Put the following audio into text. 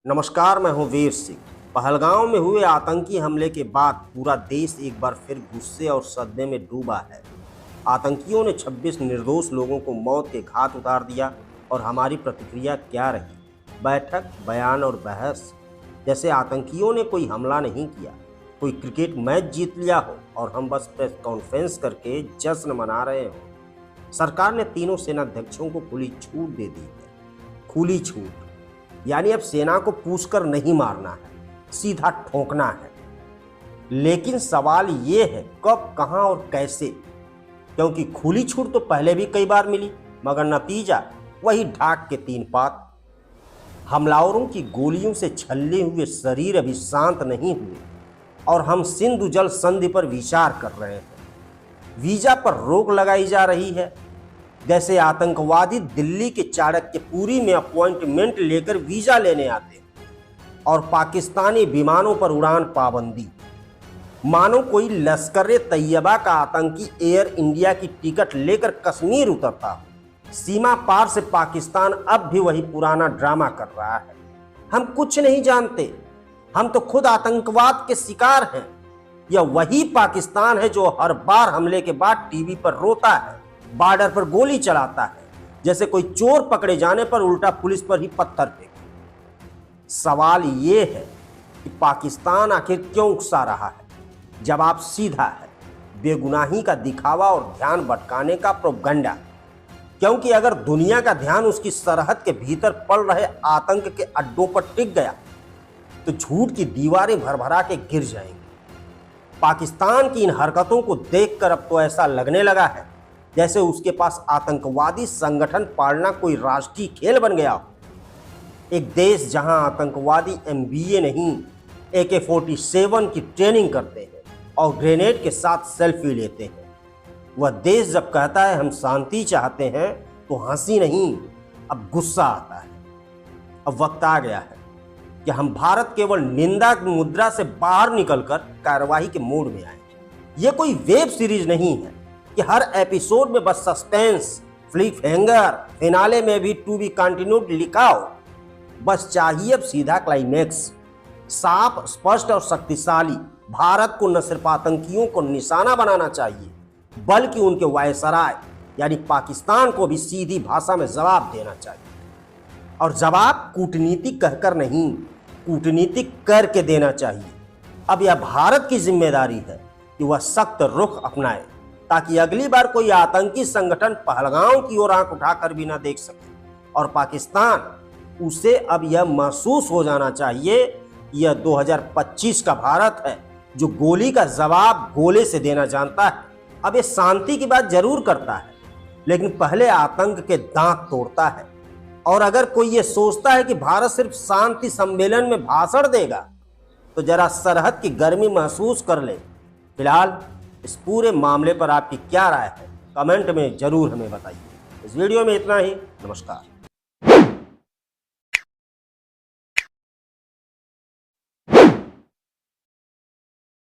नमस्कार, मैं हूं वीर सिंह। पहलगांव में हुए आतंकी हमले के बाद पूरा देश एक बार फिर गुस्से और सदमे में डूबा है। आतंकियों ने 26 निर्दोष लोगों को मौत के घाट उतार दिया और हमारी प्रतिक्रिया क्या रही? बैठक, बयान और बहस। जैसे आतंकियों ने कोई हमला नहीं किया, कोई क्रिकेट मैच जीत लिया हो और हम बस प्रेस कॉन्फ्रेंस करके जश्न मना रहे हो। सरकार ने तीनों सेनाध्यक्षों को खुली छूट दे दी है। खुली छूट यानी अब सेना को पूछकर नहीं मारना है, सीधा ठोकना है। लेकिन सवाल ये है कब, कहां और कैसे? क्योंकि खुली छूट तो पहले भी कई बार मिली, मगर नतीजा वही ढाक के 3 पात। हमलावरों की गोलियों से छल्ले हुए शरीर अभी शांत नहीं हुए और हम सिंधु जल संधि पर विचार कर रहे हैं। वीजा पर रोक लगाई जा रही है। जैसे आतंकवादी दिल्ली के चाणक्यपुरी में अपॉइंटमेंट लेकर वीजा लेने आते हैं और पाकिस्तानी विमानों पर उड़ान पाबंदी। मानो कोई लश्कर तैयबा का आतंकी एयर इंडिया की टिकट लेकर कश्मीर उतरता हो। सीमा पार से पाकिस्तान अब भी वही पुराना ड्रामा कर रहा है। हम कुछ नहीं जानते, हम तो खुद आतंकवाद के शिकार हैं। यह वही पाकिस्तान है जो हर बार हमले के बाद टीवी पर रोता है, बॉर्डर पर गोली चलाता है, जैसे कोई चोर पकड़े जाने पर उल्टा पुलिस पर ही पत्थर फेंके। सवाल ये है कि पाकिस्तान आखिर क्यों उकसा रहा है? जवाब सीधा है, बेगुनाही का दिखावा और ध्यान भटकाने का प्रोपगंडा। क्योंकि अगर दुनिया का ध्यान उसकी सरहद के भीतर पल रहे आतंक के अड्डों पर टिक गया तो झूठ की दीवारें भरभरा के गिर जाएंगी। पाकिस्तान की इन हरकतों को देखकर अब तो ऐसा लगने लगा है जैसे उसके पास आतंकवादी संगठन पालना कोई राष्ट्रीय खेल बन गया हो। एक देश जहां आतंकवादी MBA नहीं, AK-47 की ट्रेनिंग करते हैं और ग्रेनेड के साथ सेल्फी लेते हैं। वह देश जब कहता है हम शांति चाहते हैं तो हंसी नहीं, अब गुस्सा आता है। अब वक्त आ गया है कि हम भारत केवल निंदा की मुद्रा से बाहर निकलकर कार्रवाई के मोड में आए। यह कोई वेब सीरीज नहीं है कि हर एपिसोड में बस सस्पेंस, फ्लिप हैंगर, फिनाले में भी टू बी कंटिन्यूड लिखा हो। बस चाहिए अब सीधा क्लाइमेक्स, साफ, स्पष्ट और शक्तिशाली। भारत को न सिर्फ आतंकियों को निशाना बनाना चाहिए बल्कि उनके वायसराय यानी पाकिस्तान को भी सीधी भाषा में जवाब देना चाहिए। और जवाब कूटनीतिक कहकर नहीं, कूटनीतिक करके देना चाहिए। अब यह भारत की जिम्मेदारी है कि वह सख्त रुख अपनाए ताकि अगली बार कोई आतंकी संगठन पहलगांव की ओर आंख उठाकर भी ना देख सके। और पाकिस्तान, उसे अब यह महसूस हो जाना चाहिए कि यह 2025 का भारत है जो गोली का जवाब गोले से देना जानता है। अब ये शांति की बात जरूर करता है लेकिन पहले आतंक के दांत तोड़ता है। और अगर कोई ये सोचता है कि भारत सिर्फ शांति सम्मेलन में भाषण देगा तो जरा सरहद की गर्मी महसूस कर ले। फिलहाल इस पूरे मामले पर आपकी क्या राय है? कमेंट में जरूर हमें बताइए। इस वीडियो में इतना ही। नमस्कार।